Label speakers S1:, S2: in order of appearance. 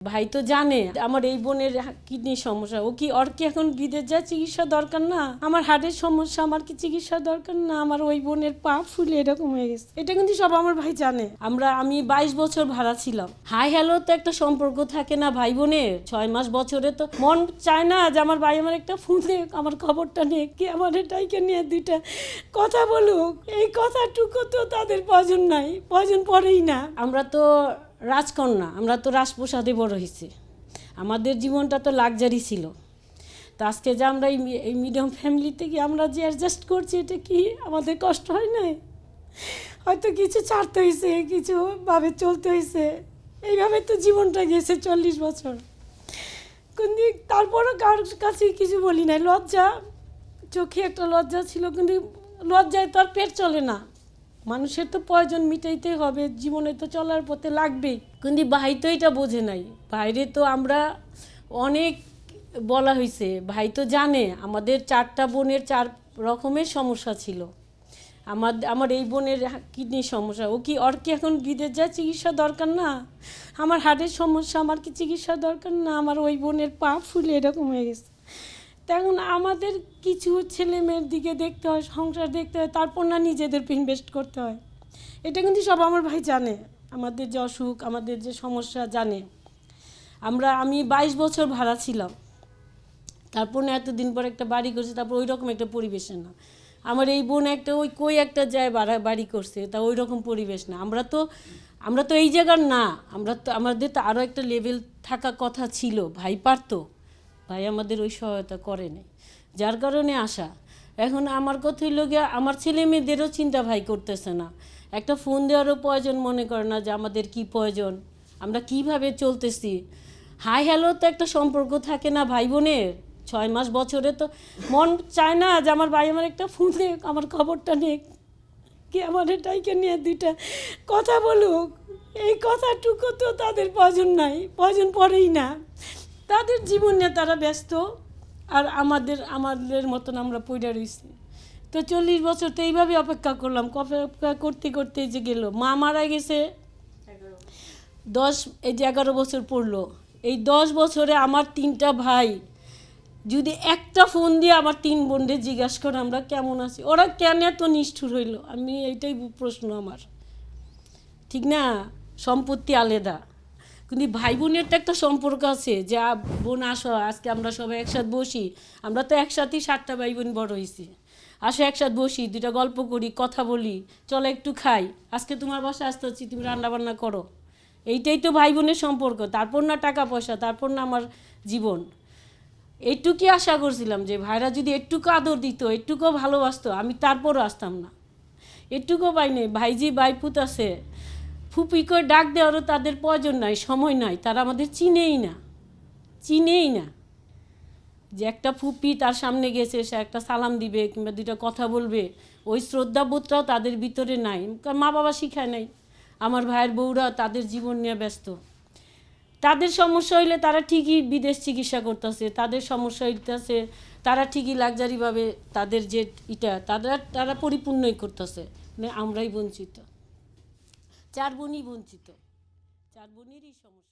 S1: ভাই তো জানে আমার এই বোনের কিডনির সমস্যা, ও কি ওর কি এখন বিদেশ যায় চিকিৎসা দরকার না? আমার হার্টের সমস্যা, আমার কি চিকিৎসা দরকার না? আমার ওই বোনের পা ফুলে এরকম হয়ে গেছে, এটা কিন্তু সব আমার ভাই জানে। আমি 22 বছর ভাড়া ছিলাম। হাই হ্যালো তো একটা সম্পর্ক থাকে না ভাই বোনের? 6 মাস বছরে তো মন চায় না যে আমার ভাই আমার একটা ফোন দিয়ে আমার খবরটা নিয়ে কি আমার এটাইকে নিয়ে দুইটা কথা বলুক। এই কথাটুকু তো তাদের প্রয়োজন নাই, প্রয়োজন পড়েই না। আমরা তো রাজকন্যা, আমরা তো রাজপ্রসাদে বড় হয়েছি, আমাদের জীবনটা তো লাক্সারি ছিল। তো আজকে যে আমরা এই মিডিয়াম ফ্যামিলিতে কি আমরা যে অ্যাডজাস্ট করছি, এটা কি আমাদের কষ্ট হয় নাই? হয়তো কিছু ছাড়তে হয়েছে, কিছুভাবে চলতে হয়েছে, এইভাবে তো জীবনটা গেছে 40 বছর। কিন্তু তারপরও কারোর কাছে কিছু বলি নাই, লজ্জা, চোখে একটা লজ্জা ছিল, কিন্তু লজ্জায় তো আর পেট চলে না। মানুষের তো প্রয়োজন মিটাইতে হবে, জীবনে তো চলার পথে লাগবেই। কিন্তু ভাই তো এটা বোঝে নাই। বাইরে তো আমরা অনেক বলা হয়েছে, ভাই তো জানে আমাদের 4টা বোনের 4 রকমের সমস্যা ছিল। আমার এই বোনের কিডনির সমস্যা, ওর কি এখন বিদেশ যায় চিকিৎসা দরকার না? আমার হার্টের সমস্যা, আমার কি চিকিৎসা দরকার না? আমার ওই বোনের পা ফুলে এরকম হয়ে গেছে। তখন আমাদের কিছু ছেলে মেয়ের দিকে দেখতে হয়, সংসার দেখতে হয়, তারপর না নিজেদের ইনভেস্ট করতে হয়। এটা কিন্তু সব আমার ভাই জানে, আমাদের যে অসুখ, আমাদের যে সমস্যা জানে। আমি 22 বছর ভাড়া ছিলাম, তারপর না এতদিন পর একটা বাড়ি করছে, তারপর ওই রকম একটা পরিবেশে না। আমার এই বোন একটা কই একটা যায় বাড়ি করছে, তা ওই রকম পরিবেশ না। আমরা তো এই জায়গার না, আমাদের তো আরও একটা লেভেল থাকা কথা ছিল। ভাই পারতো, ভাই আমাদের ওই সহায়তা করে নাই, যার কারণে আসা। এখন আমার কথা হইল গিয়ে, আমার ছেলে মেয়েদেরও চিন্তা ভাই করতেছে না, একটা ফোন দেওয়ারও প্রয়োজন মনে করে না যে আমাদের কি প্রয়োজন, আমরা কিভাবে চলতেছি। হাই হ্যালো তো একটা সম্পর্ক থাকে না ভাই বোনের? 6 মাস বছরে তো মন চায় না যে আমার ভাই আমার একটা ফোন দিয়ে আমার খবরটা নিয়ে কি আমার এটাইকে নিয়ে দুইটা কথা বলুক। এই কথাটুকু তো তাদের প্রয়োজন নাই, প্রয়োজন পড়েই না। তাদের জীবন নিয়ে তারা ব্যস্ত, আর আমাদের মতন আমরা পইড়া রয়েছি। তো 40 বছর তো এইভাবে অপেক্ষা করলাম, অপেক্ষা করতে করতে যে গেল। মা মারা গেছে 11 বছর পড়লো। এই 10 বছরে আমার 3টা ভাই যদি একটা ফোন দিয়ে আমার 3 বোনকে জিজ্ঞাসা করে আমরা কেমন আছি, ওরা কেন এত নিষ্ঠুর হইল? এইটাই প্রশ্ন আমার, ঠিক না? সম্পত্তি আলাদা, কিন্তু ভাই বোনের তো একটা সম্পর্ক আছে যে বোন আসো, আজকে আমরা সবাই একসাথে বসি। আমরা তো একসাথেই 7টা ভাই বোন বড় হয়েছি। আসো একসাথে বসি, 2টা গল্প করি, কথা বলি, চলো একটু খাই, আজকে তোমার বাসায় আসতে হচ্ছি, তুমি রান্নাবান্না করো। এইটাই তো ভাই বোনের সম্পর্ক। তারপর না টাকা পয়সা, তারপর না আমার জীবন। এইটুকুই আশা করছিলাম যে ভাইরা যদি একটুকু আদর দিত, একটুকুও ভালোবাসতো, আমি তারপরও আসতাম না। একটুকুও পাই নেই। ভাইজি বাইপুত আছে, ফুপি করে ডাক দেওয়ারও তাদের প্রয়োজন নাই, সময় নাই, তারা আমাদের চিনেই না। যে একটা ফুপি তার সামনে গেছে, সে একটা সালাম দিবে কিংবা 2টা কথা বলবে, ওই শ্রদ্ধাবোধটাও তাদের ভিতরে নাই, কারণ মা বাবা শিখায় নাই। আমার ভাইয়ের বউরা তাদের জীবন নিয়ে ব্যস্ত। তাদের সমস্যা হইলে তারা ঠিকই বিদেশ চিকিৎসা করতেছে, তাদের সমস্যা হইতেছে, তারা ঠিকই লাক্সারিভাবে তাদের যে তারা পরিপূর্ণই করতেছে। মানে আমরাই বঞ্চিত, 4 বোনই বঞ্চিত, 4 বোনেরই সমস্যা।